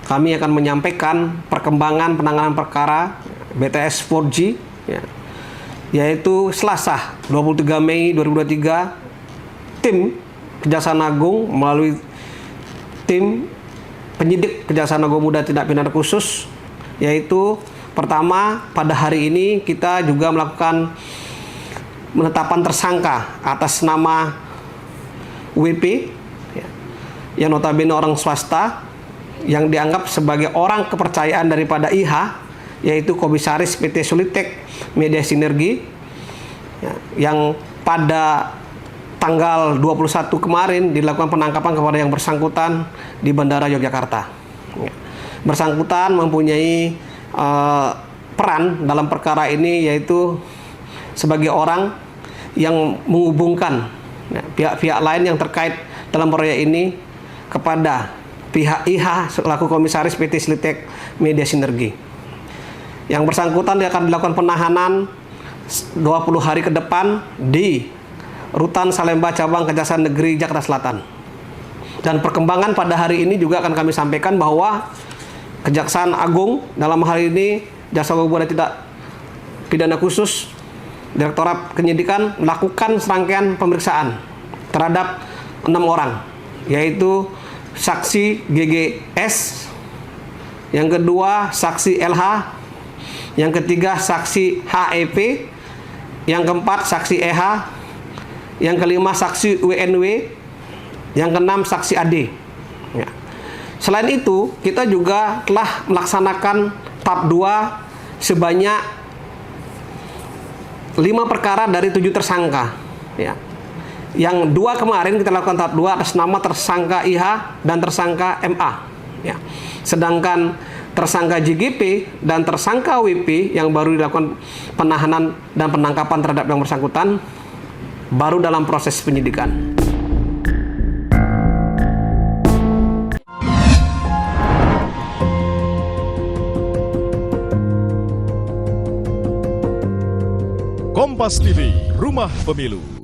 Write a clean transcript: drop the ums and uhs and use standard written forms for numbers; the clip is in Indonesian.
kami akan menyampaikan perkembangan penanganan perkara BTS 4G, ya, yaitu Selasa 23 Mei 2023, tim Kejaksaan Agung melalui tim penyidik Kejaksaan Agung Muda Tindak Pidana Khusus, yaitu pertama pada hari ini kita juga melakukan penetapan tersangka atas nama WP, ya, yang notabene orang swasta yang dianggap sebagai orang kepercayaan daripada IH, yaitu Komisaris PT Solitek Media Sinergi, ya, yang pada tanggal 21 kemarin dilakukan penangkapan kepada yang bersangkutan di Bandara Yogyakarta. Ya. Bersangkutan mempunyai peran dalam perkara ini, yaitu sebagai orang yang menghubungkan pihak-pihak lain yang terkait dalam proyek ini kepada pihak IH selaku Komisaris PT Solitek Media Sinergi. Yang bersangkutan akan dilakukan penahanan 20 hari ke depan di Rutan Salemba Cabang Kejaksaan Negeri Jakarta Selatan. Dan perkembangan pada hari ini juga akan kami sampaikan bahwa Kejaksaan Agung dalam hal ini Jaksa Agung Muda Tindak Pidana Khusus Direktorat Penyidikan melakukan serangkaian pemeriksaan terhadap 6 orang, yaitu saksi GGS, yang kedua saksi LH, yang ketiga saksi HEP, yang keempat saksi EH, yang kelima saksi WNW, yang keenam saksi AD. Ya. Selain itu, kita juga telah melaksanakan tahap 2 sebanyak 5 perkara dari 7 tersangka. Ya. Yang 2 kemarin kita lakukan tahap 2 atas nama tersangka IH dan tersangka MA. Ya. Sedangkan tersangka JGP dan tersangka WP yang baru dilakukan penahanan dan penangkapan terhadap yang bersangkutan baru dalam proses penyidikan. Kompas TV, Rumah Pemilu.